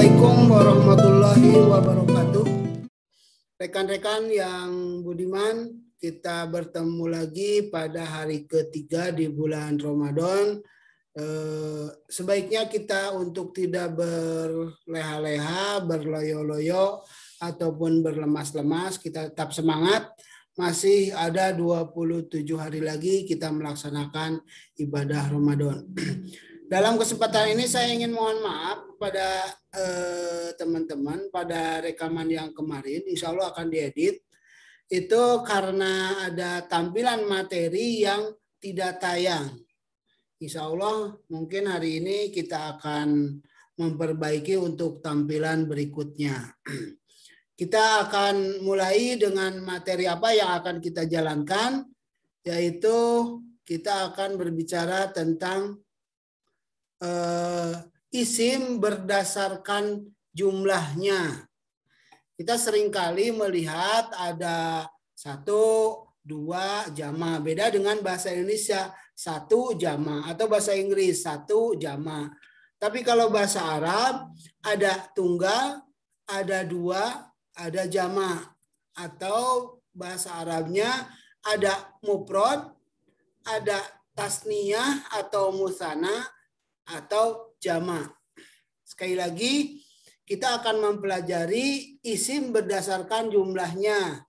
Assalamualaikum warahmatullahi wabarakatuh. Rekan-rekan yang budiman, kita bertemu lagi pada hari ketiga di bulan Ramadan. Sebaiknya kita untuk tidak berleha-leha, berloyo-loyo, ataupun berlemas-lemas, kita tetap semangat. Masih ada 27 hari lagi kita melaksanakan ibadah Ramadan. Dalam kesempatan ini saya ingin mohon maaf kepada teman-teman pada rekaman yang kemarin, insya Allah akan diedit. Itu karena ada tampilan materi yang tidak tayang. Insya Allah mungkin hari ini kita akan memperbaiki untuk tampilan berikutnya. Kita akan mulai dengan materi apa yang akan kita jalankan, yaitu kita akan berbicara tentang isim berdasarkan jumlahnya. Kita seringkali melihat ada 1, 2 jama. Beda dengan bahasa Indonesia 1 jama atau bahasa Inggris 1 jama. Tapi kalau bahasa Arab ada tunggal, ada 2, ada jama. Atau bahasa Arabnya ada mufrad, ada tasniyah atau musanna, atau jama. Sekali lagi, kita akan mempelajari isim berdasarkan jumlahnya.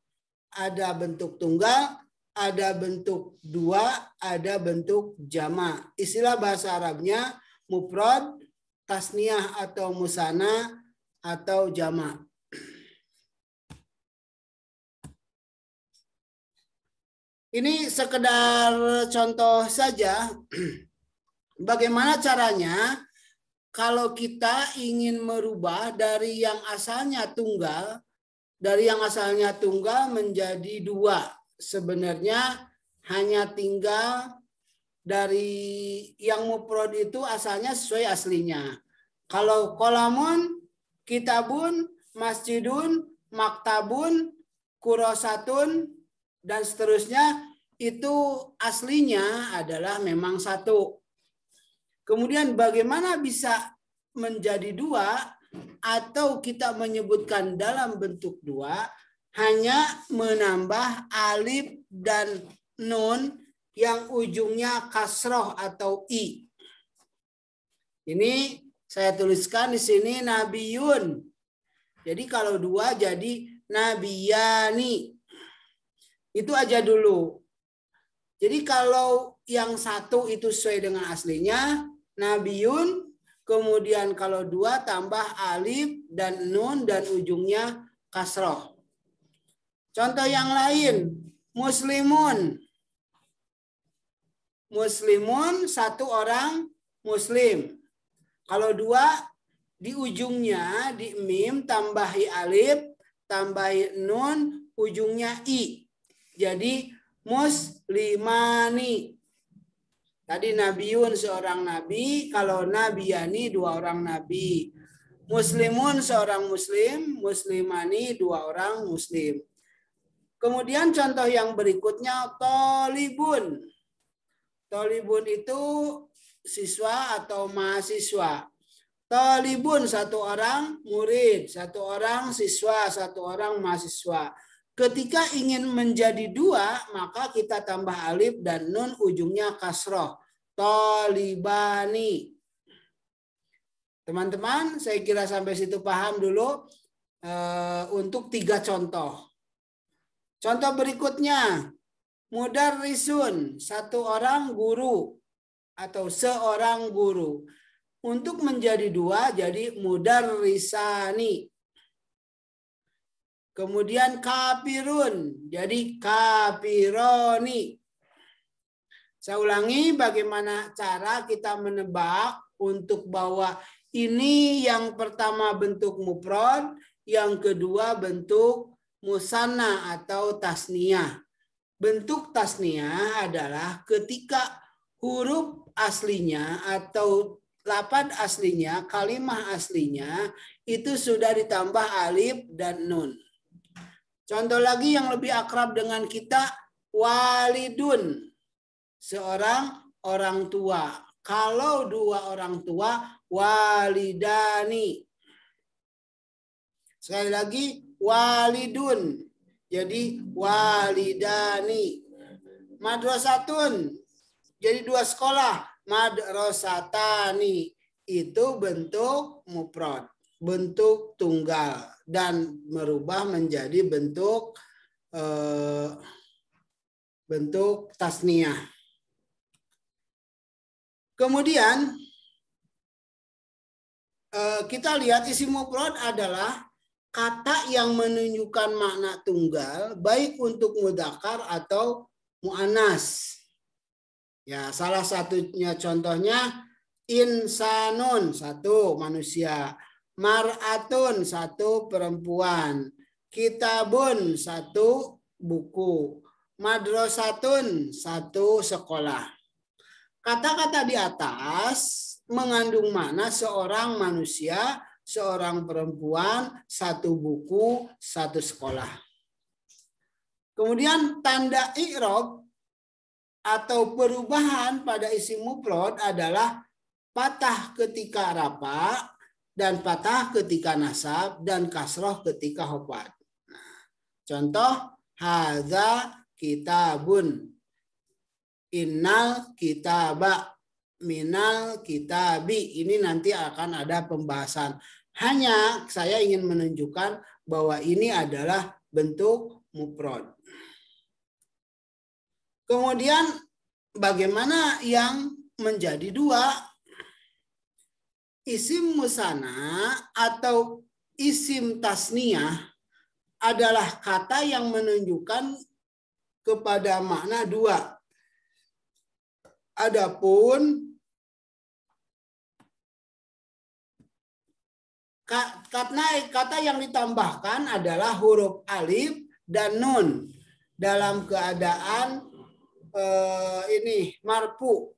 Ada bentuk tunggal, ada bentuk 2, ada bentuk jama. Istilah bahasa Arabnya mufrad, tasniyah atau musanna, atau jama. Ini sekedar contoh saja. Bagaimana caranya kalau kita ingin merubah dari yang asalnya tunggal, menjadi 2. Sebenarnya hanya tinggal dari yang mufrad itu asalnya sesuai aslinya. Kalau qalamun, kitabun, masjidun, maktabun, kurosatun, dan seterusnya itu aslinya adalah memang 1. Kemudian bagaimana bisa menjadi 2 atau kita menyebutkan dalam bentuk 2 hanya menambah alif dan nun yang ujungnya kasroh atau i. Ini saya tuliskan di sini nabiyun. Jadi kalau 2 jadi nabiyani. Itu aja dulu. Jadi kalau yang 1 itu sesuai dengan aslinya nabiyun, kemudian kalau 2 tambah alif dan nun dan ujungnya kasroh. Contoh yang lain, muslimun. Muslimun 1 orang muslim. Kalau 2 di ujungnya di mim tambahi alif, tambahi nun, ujungnya i. Jadi muslimani. Tadi nabiyun seorang nabi, kalau nabiyani 2 orang nabi. Muslimun seorang muslim, muslimani 2 orang muslim. Kemudian contoh yang berikutnya tolibun. Tolibun itu siswa atau mahasiswa. Tolibun 1 orang murid, 1 orang siswa, 1 orang mahasiswa. Ketika ingin menjadi 2, maka kita tambah alif dan nun ujungnya kasroh. Tolibani. Teman-teman, saya kira sampai situ paham dulu untuk 3 contoh. Contoh berikutnya, mudarrisun, 1 orang guru atau seorang guru. Untuk menjadi 2, jadi mudarrisani. Kemudian kafirun, jadi kafironi. Saya ulangi bagaimana cara kita menebak untuk bahwa ini yang pertama bentuk mufrad, yang kedua bentuk musanna atau tasniyah. Bentuk tasniyah adalah ketika huruf aslinya atau lafaz aslinya, kalimah aslinya itu sudah ditambah alif dan nun. Contoh lagi yang lebih akrab dengan kita, walidun, seorang orang tua. Kalau 2 orang tua, walidani. Sekali lagi walidun. Jadi walidani. Madrasatun. Jadi 2 sekolah. Madrasatani. Itu bentuk mufrad, bentuk tunggal, dan merubah menjadi bentuk tasniyah. Kemudian kita lihat isim mufrad adalah kata yang menunjukkan makna tunggal, baik untuk mudzakkar atau muannas. Ya, salah satunya contohnya insanun, 1 manusia, mar'atun, 1 perempuan, kitabun, 1 buku, madrasatun, 1 sekolah. Kata-kata di atas mengandung makna seorang manusia, seorang perempuan, 1 buku, 1 sekolah. Kemudian tanda i'rab atau perubahan pada isim mufrad adalah patah ketika rafa, dan patah ketika nasab, dan kasroh ketika khafad. Contoh, hadza kitabun, innal kitaba, minal kitabi. Ini nanti akan ada pembahasan. Hanya saya ingin menunjukkan bahwa ini adalah bentuk mufrad. Kemudian bagaimana yang menjadi 2? Isim musanna atau isim tasniyah adalah kata yang menunjukkan kepada makna 2. Adapun kata yang ditambahkan adalah huruf alif dan nun dalam keadaan ini marfu.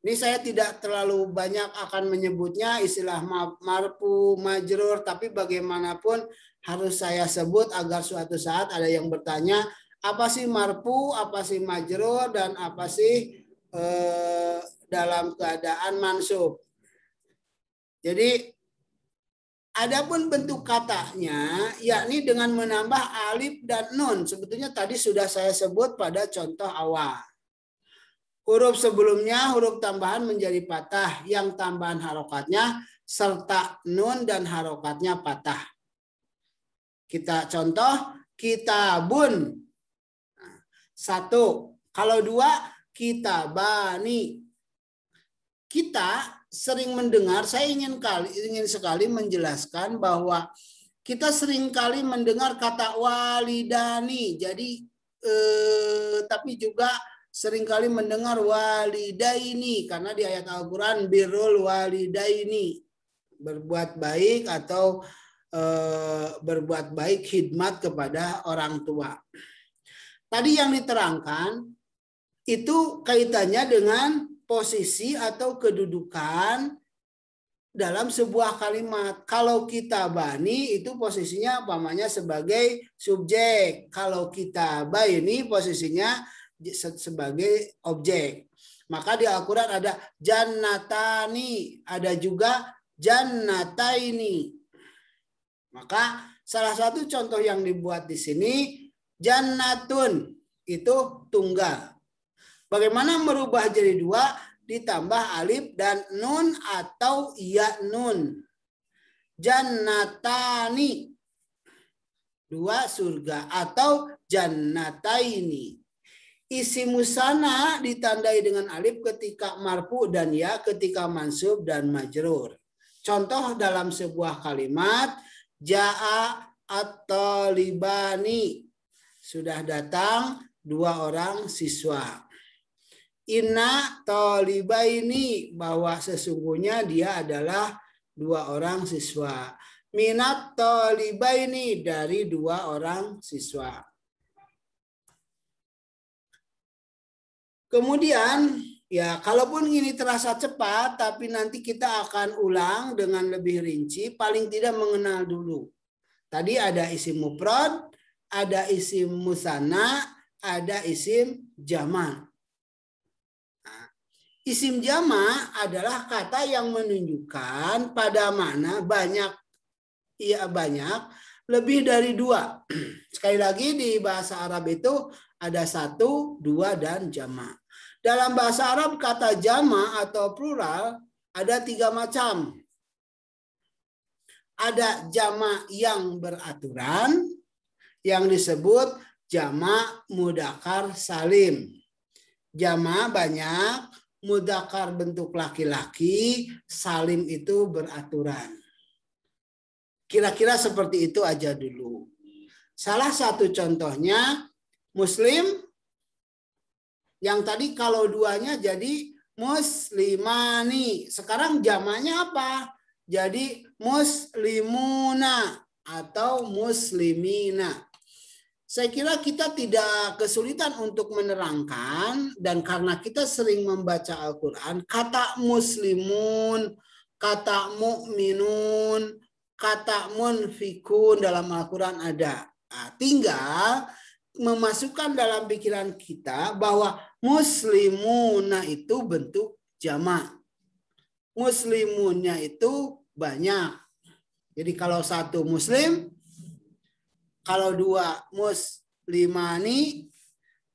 Ini saya tidak terlalu banyak akan menyebutnya istilah marfu, majrur, tapi bagaimanapun harus saya sebut agar suatu saat ada yang bertanya, apa sih marfu, apa sih majrur, dan apa sih dalam keadaan mansub. Jadi adapun bentuk katanya yakni dengan menambah alif dan nun. Sebetulnya tadi sudah saya sebut pada contoh awal. Huruf sebelumnya huruf tambahan menjadi patah, yang tambahan harokatnya serta nun dan harokatnya patah. Kita contoh kitabun. 1. Kalau 2 kitabani. Kita sering mendengar, saya ingin sekali menjelaskan bahwa kita sering kali mendengar kata walidani. Jadi tapi juga seringkali mendengar walidaini, karena di ayat Al-Quran birrul walidaini, berbuat baik atau berbuat baik khidmat kepada orang tua. Tadi yang diterangkan itu kaitannya dengan posisi atau kedudukan dalam sebuah kalimat. Kalau kitabani itu posisinya umpamanya sebagai subjek. Kalau kitabah ini posisinya sebagai objek. Maka di Al-Quran ada jannatani, ada juga jannataini. Maka salah satu contoh yang dibuat di sini jannatun, itu tunggal. Bagaimana merubah jadi 2? Ditambah alif dan nun atau ya nun. Jannatani, 2 surga, atau jannataini. Isim musanna ditandai dengan alif ketika marfu dan ya ketika mansub dan majrur. Contoh dalam sebuah kalimat, jaa at-talibani, sudah datang 2 orang siswa. Inna talibaini, bahwa sesungguhnya dia adalah 2 orang siswa. Minat talibaini, dari 2 orang siswa. Kemudian ya, kalaupun ini terasa cepat, tapi nanti kita akan ulang dengan lebih rinci, paling tidak mengenal dulu. Tadi ada isim mufrad, ada isim musanna, ada isim jama'. Nah, isim jama' adalah kata yang menunjukkan pada makna banyak, iya banyak, lebih dari 2. Sekali lagi di bahasa Arab itu ada 1, 2, dan jamak. Dalam bahasa Arab kata jamak atau plural ada 3 macam. Ada jamak yang beraturan yang disebut jamak mudzakkar salim. Jamak banyak, mudzakkar bentuk laki-laki, salim itu beraturan. Kira-kira seperti itu aja dulu. Salah satu contohnya muslim, yang tadi kalau duanya jadi muslimani. Sekarang jamaknya apa? Jadi muslimuna atau muslimina. Saya kira kita tidak kesulitan untuk menerangkan, dan karena kita sering membaca Al-Quran, kata muslimun, kata mukminun, kata munfikun dalam Al-Quran ada. Nah, tinggal memasukkan dalam pikiran kita bahwa muslimuna itu bentuk jamak. Muslimunnya itu banyak. Jadi kalau 1 muslim, kalau 2 muslimani,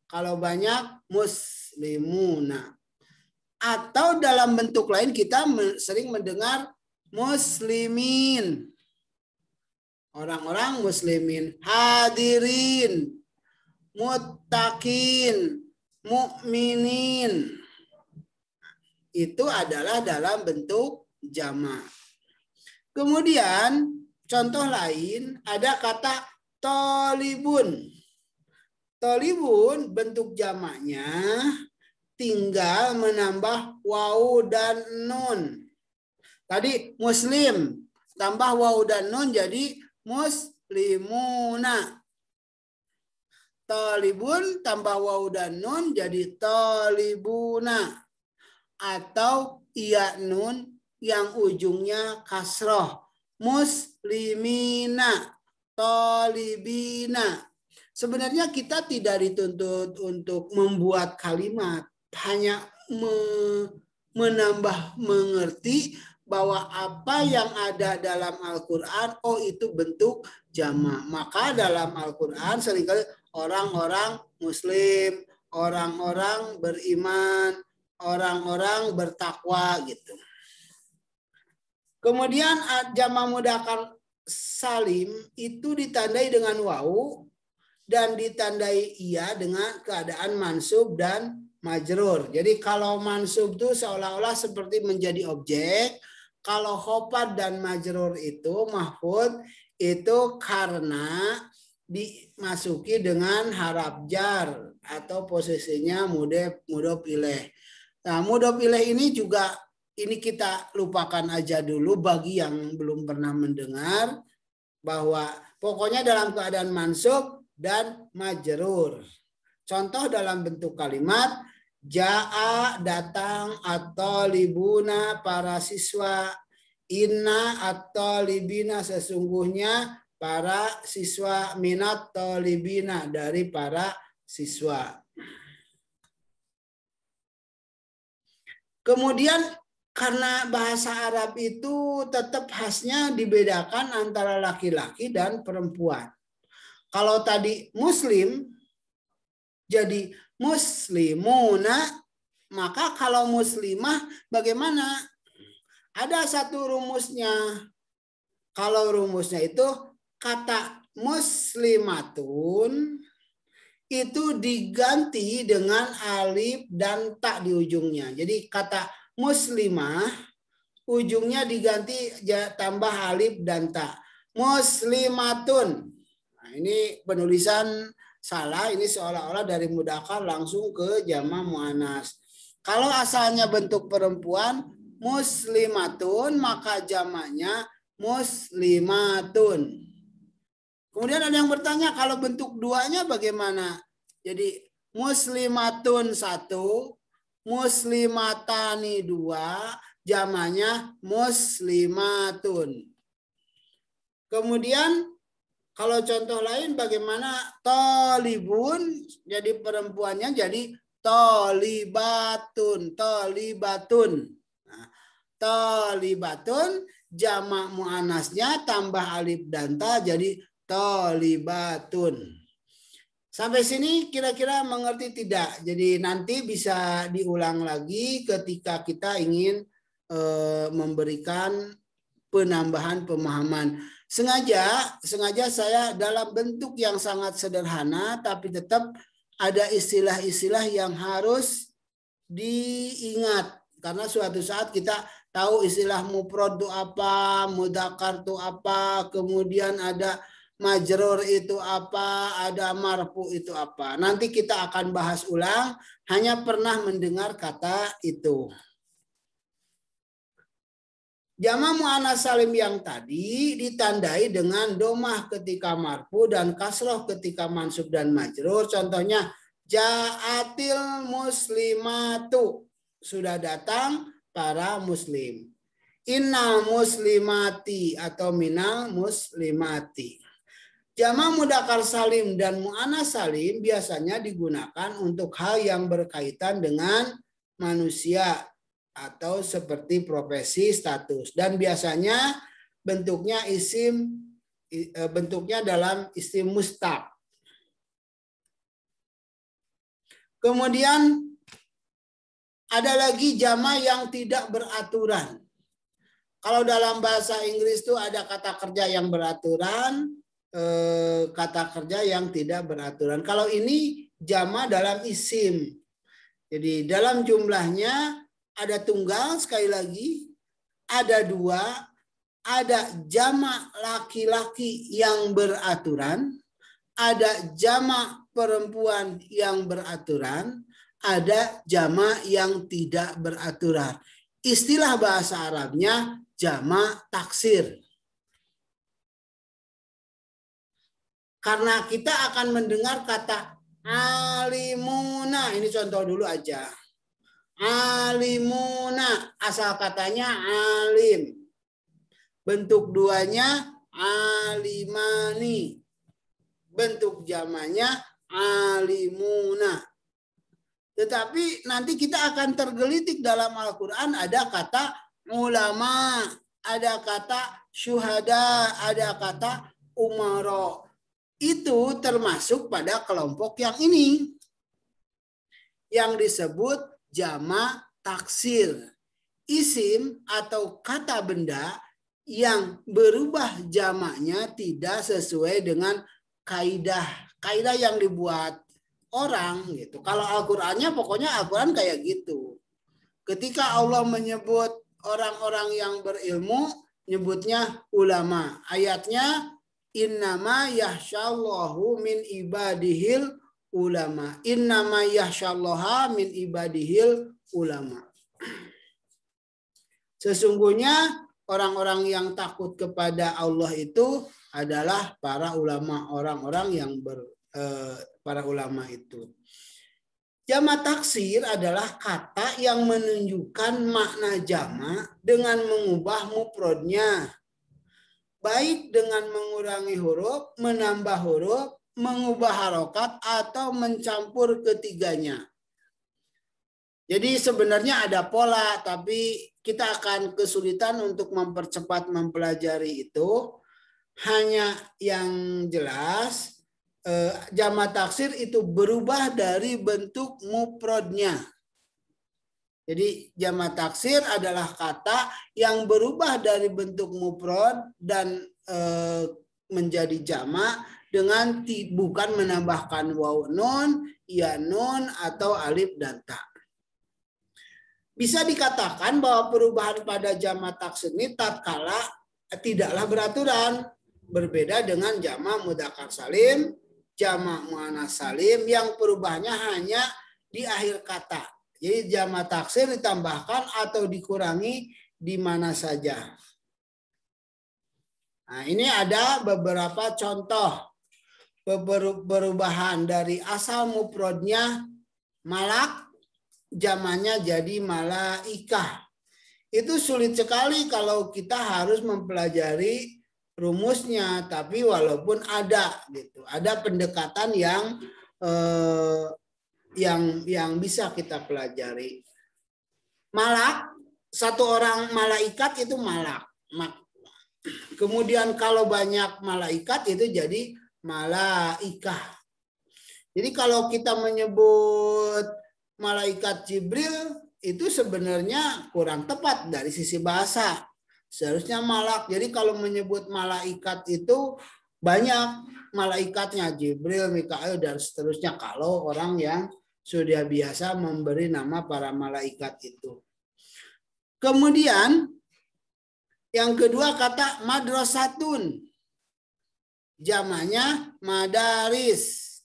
kalau banyak muslimuna. Atau dalam bentuk lain kita sering mendengar muslimin. Orang-orang muslimin, hadirin, muttaqin, mukminin. Itu adalah dalam bentuk jamak. Kemudian contoh lain ada kata tolibun. Tolibun bentuk jamaknya tinggal menambah waw dan nun. Tadi muslim tambah waw dan nun jadi muslimuna. Tolibun tambah waw dan nun jadi tolibuna. Atau iya nun yang ujungnya kasroh, muslimina, tolibina. Sebenarnya kita tidak dituntut untuk membuat kalimat, hanya menambah mengerti bahwa apa yang ada dalam Al-Quran, oh itu bentuk jamak. Maka dalam Al-Quran seringkali orang-orang muslim, orang-orang beriman, orang-orang bertakwa gitu. Kemudian jamak mudzakkar salim itu ditandai dengan waw dan ditandai iya dengan keadaan mansub dan majrur. Jadi kalau mansub itu seolah-olah seperti menjadi objek, kalau khofad dan majrur itu mahfud itu karena dimasuki dengan haraf jar atau posisinya mudhof ilaih. Nah, mudhof ilaih ini juga ini kita lupakan aja dulu bagi yang belum pernah mendengar bahwa pokoknya dalam keadaan mansub dan majrur. Contoh dalam bentuk kalimat jaa datang atau libuna para siswa, inna atau libina sesungguhnya para siswa, minat tolibina dari para siswa. Kemudian karena bahasa Arab itu tetap khasnya dibedakan antara laki-laki dan perempuan. Kalau tadi muslim jadi muslimuna, maka kalau muslimah bagaimana? Ada satu rumusnya. Kalau rumusnya itu kata muslimatun itu diganti dengan alif dan ta di ujungnya. Jadi kata muslimah ujungnya diganti tambah alif dan ta. Muslimatun. Nah, ini penulisan salah, ini seolah-olah dari mudzakkar langsung ke jamak muannas. Kalau asalnya bentuk perempuan muslimatun, maka jamaknya muslimatun. Kemudian ada yang bertanya kalau bentuk duanya bagaimana? Jadi muslimatun 1, muslimatani 2, jamaknya muslimatun. Kemudian kalau contoh lain bagaimana? Tolibun, jadi perempuannya jadi tolibatun, tolibatun. Nah, tolibatun jamak muannasnya tambah alif dan ta jadi tholibatun. Sampai sini kira-kira mengerti tidak? Jadi nanti bisa diulang lagi ketika kita ingin memberikan penambahan pemahaman. Sengaja saya dalam bentuk yang sangat sederhana, tapi tetap ada istilah-istilah yang harus diingat. Karena suatu saat kita tahu istilah mufrad itu apa, mudzakkar itu apa, kemudian ada majrur itu apa, ada marfu itu apa. Nanti kita akan bahas ulang, hanya pernah mendengar kata itu. Jama' muannats salim yang tadi ditandai dengan domah ketika marfu dan kasroh ketika mansub dan majrur. Contohnya ja'atil muslimatu, sudah datang para muslim. Innal muslimati atau minal muslimati. Jama' mudzakkar salim dan muannats salim biasanya digunakan untuk hal yang berkaitan dengan manusia atau seperti profesi, status, dan biasanya bentuknya dalam isim mustaq. Kemudian ada lagi jama' yang tidak beraturan. Kalau dalam bahasa Inggris itu ada kata kerja yang beraturan, kata kerja yang tidak beraturan. Kalau ini jama' dalam isim. Jadi dalam jumlahnya ada tunggal, sekali lagi, ada dua, ada jama' laki-laki yang beraturan, ada jama' perempuan yang beraturan, ada jama' yang tidak beraturan. Istilah bahasa Arabnya jama' taksir. Karena kita akan mendengar kata alimuna, ini contoh dulu aja. Alimuna, asal katanya alim. Bentuk duanya alimani. Bentuk jamanya alimuna. Tetapi nanti kita akan tergelitik dalam Al-Quran, ada kata ulama, ada kata syuhada, ada kata umaro. Itu termasuk pada kelompok yang ini, yang disebut jama' taksir. Isim atau kata benda yang berubah jamaknya tidak sesuai dengan kaidah yang dibuat orang gitu. Kalau Al-Qur'annya pokoknya Al-Qur'an kayak gitu. Ketika Allah menyebut orang-orang yang berilmu, nyebutnya ulama. Ayatnya innama yahsyallahu min ibadihil ulama. Innama yahsyallaha min ibadihil ulama. Sesungguhnya orang-orang yang takut kepada Allah itu adalah para ulama, orang-orang yang para ulama itu. Jama' taksir adalah kata yang menunjukkan makna jama' dengan mengubah mufradnya, baik dengan mengurangi huruf, menambah huruf, mengubah harokat, atau mencampur ketiganya. Jadi sebenarnya ada pola, tapi kita akan kesulitan untuk mempercepat mempelajari itu. Hanya yang jelas, jama' taksir itu berubah dari bentuk mufradnya. Jadi jama' taksir adalah kata yang berubah dari bentuk mufrad dan menjadi jama' dengan bukan menambahkan waw nun, ya nun, atau alif dan ta. Bisa dikatakan bahwa perubahan pada jama' taksir ini tatkala tidaklah beraturan, berbeda dengan jama' mudzakkar salim, jama' muannats salim yang perubahannya hanya di akhir kata. Jadi jama' taksir ditambahkan atau dikurangi di mana saja. Nah, ini ada beberapa contoh perubahan dari asal mufradnya malak, jamannya jadi malaikah. Itu sulit sekali kalau kita harus mempelajari rumusnya, tapi walaupun ada gitu, ada pendekatan yang bisa kita pelajari. Malak, satu orang malaikat itu malak. Kemudian kalau banyak malaikat itu jadi malaikah. Jadi kalau kita menyebut malaikat Jibril itu sebenarnya kurang tepat dari sisi bahasa. Seharusnya malak. Jadi kalau menyebut malaikat itu banyak malaikatnya, Jibril, Mikail, dan seterusnya. Kalau orang yang sudah biasa memberi nama para malaikat itu. Kemudian yang kedua kata madrasatun. Jamanya madaris.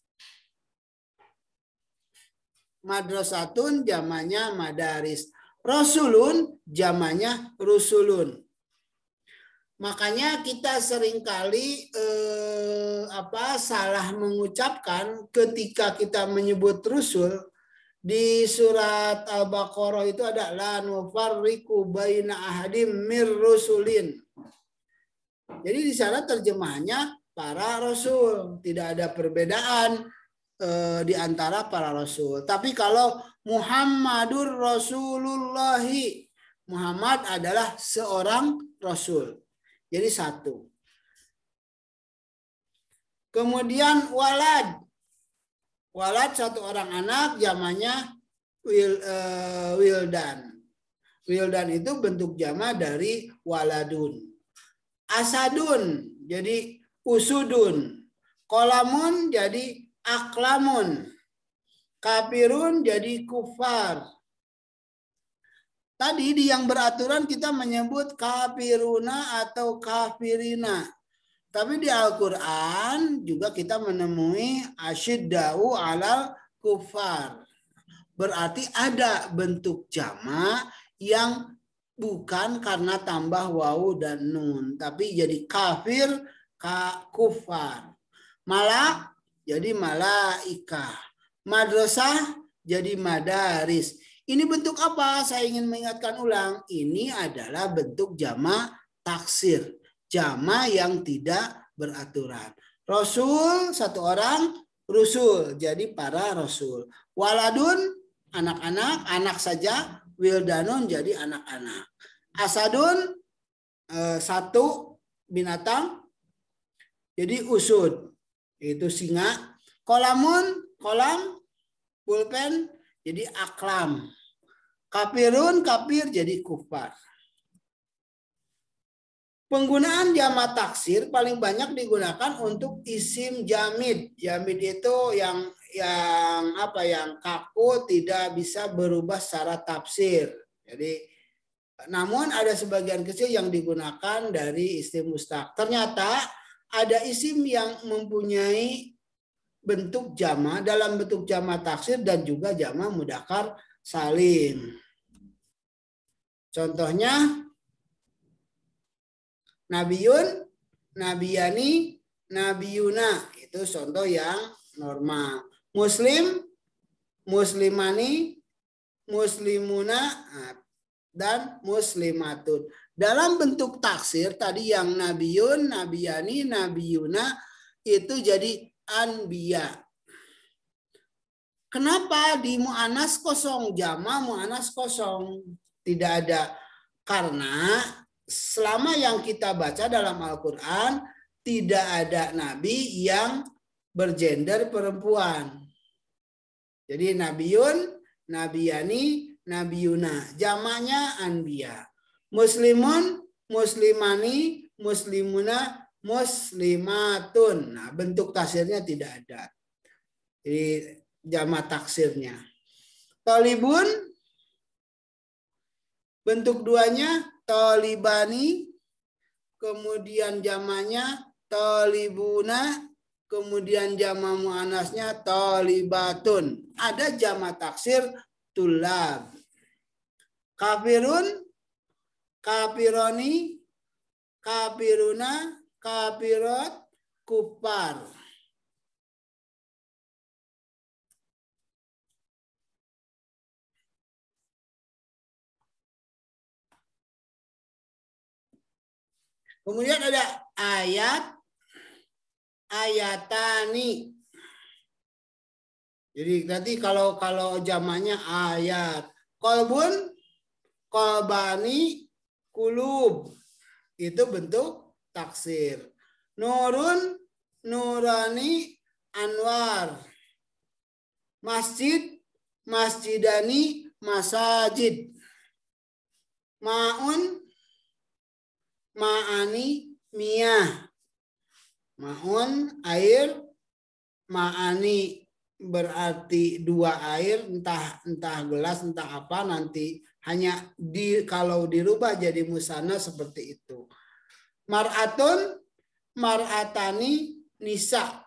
Madrasatun jamanya madaris. Rasulun jamanya rusulun. Makanya kita seringkali salah mengucapkan ketika kita menyebut rusul. Di surat Al-Baqarah itu ada la nufarriqu baina ahadim mir rusulin. Jadi di sana terjemahannya para rasul, tidak ada perbedaan di antara para rasul. Tapi kalau Muhammadur Rasulullahi, Muhammad adalah seorang rasul. Jadi satu. Kemudian walad. Walad satu orang anak, jamanya wildan. Wildan itu bentuk jama dari waladun. Asadun jadi usudun. Kolamun jadi aklamun. Kafirun jadi kufar. Tadi di yang beraturan kita menyebut kafiruna atau kafirina. Tapi di Al-Quran juga kita menemui asyiddau alal kufar. Berarti ada bentuk jama yang bukan karena tambah wawu dan nun. Tapi jadi kafir, kufar. Malak jadi malaikah. Madrasah jadi madaris. Ini bentuk apa? Saya ingin mengingatkan ulang. Ini adalah bentuk jama taksir. Jama yang tidak beraturan. Rasul satu orang, rusul jadi para rasul. Waladun anak-anak, anak saja. Wildanun jadi anak-anak. Asadun satu binatang jadi usud itu singa. Kolamun kolam, pulpen jadi aklam. Kafirun kafir jadi kufar. Penggunaan jamak taksir paling banyak digunakan untuk isim jamid. Jamid itu yang kaku, tidak bisa berubah secara tafsir. Jadi namun ada sebagian kecil yang digunakan dari isim mustaq. Ternyata ada isim yang mempunyai bentuk jama dalam bentuk jama taksir dan juga jama mudzakkar salim. Contohnya Nabiyun, Nabiyani, Nabiyuna. Itu contoh yang normal. Muslim, Muslimani, Muslimuna, dan Muslimatun. Dalam bentuk taksir tadi yang Nabiyun, Nabiyani, Nabiyuna itu jadi anbiya. Kenapa di mu'anas kosong, jama mu'anas kosong? Tidak ada. Karena selama yang kita baca dalam Al-Quran tidak ada nabi yang bergender perempuan. Jadi nabiyun, nabiyani, nabiyuna. Jamaknya anbiya. Muslimun, muslimani, muslimuna, muslimatun. Nah, bentuk taksirnya tidak ada. Jadi jamak taksirnya. Tolibun, bentuk duanya tolibani, kemudian jamanya tolibuna, kemudian jama muannasnya tolibatun. Ada jama taksir tulab. Kafirun, kafironi, kafiruna, kafirot, kufar. Kemudian ada ayat, ayatani. Jadi nanti kalau jamaknya ayat, kolbun, kolbani, kulub. Itu bentuk taksir. Nurun, nurani, anwar. Masjid, masjidani, masajid. Ma'un, ma'ani, miyah. Ma'un, air. Ma'ani berarti dua air, entah gelas, entah apa, nanti hanya kalau dirubah jadi musanna seperti itu. Mar'atun, mar'atani, nisa.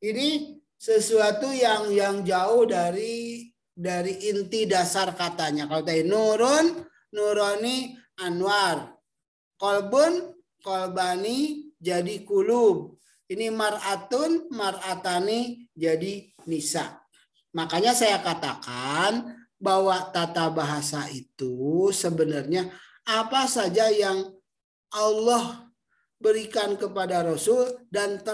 Ini sesuatu yang jauh dari inti dasar katanya. Kalau tadi nurun, nurani, anwar. Kolbun, kolbani, jadi kulub. Ini mar'atun, mar'atani, jadi nisa. Makanya saya katakan bahwa tata bahasa itu sebenarnya apa saja yang Allah berikan kepada Rasul dan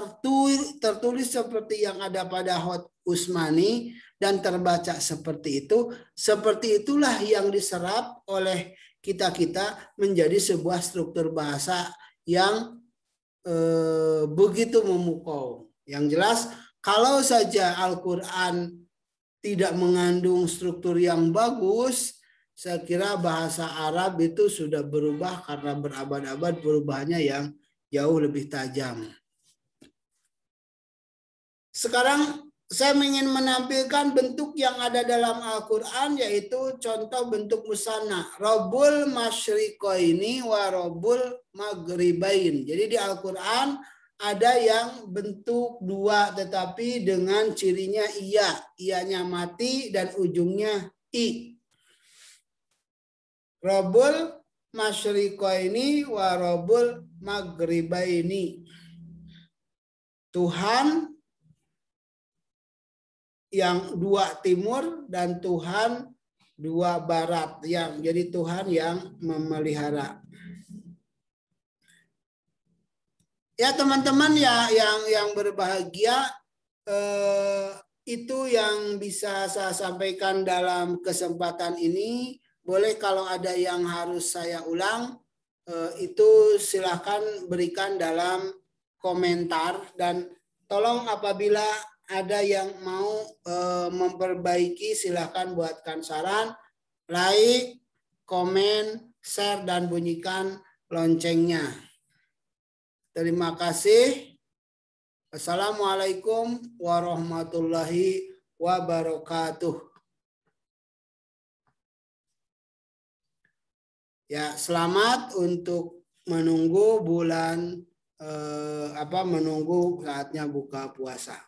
tertulis seperti yang ada pada Hot Usmani dan terbaca seperti itu, seperti itulah yang diserap oleh kita menjadi sebuah struktur bahasa yang begitu memukau. Yang jelas kalau saja Al-Quran tidak mengandung struktur yang bagus, saya kira bahasa Arab itu sudah berubah karena berabad-abad perubahannya yang jauh lebih tajam. Sekarang saya ingin menampilkan bentuk yang ada dalam Al-Quran, yaitu contoh bentuk musanna. Rabbul masyriqaini wa rabbul maghribain. Jadi di Al-Quran ada yang bentuk dua tetapi dengan cirinya iya. Iyanya mati dan ujungnya i. Rabbul masyriqaini wa rabbul maghribaini. Tuhan yang dua timur dan Tuhan dua barat, yang jadi Tuhan yang memelihara. Ya teman-teman ya yang berbahagia, itu yang bisa saya sampaikan dalam kesempatan ini. Boleh kalau ada yang harus saya ulang, itu silahkan berikan dalam komentar, dan tolong apabila ada yang mau memperbaiki silahkan buatkan saran, like, komen, share, dan bunyikan loncengnya. Terima kasih. Assalamualaikum warahmatullahi wabarakatuh. Ya, selamat untuk menunggu bulan menunggu saatnya buka puasa.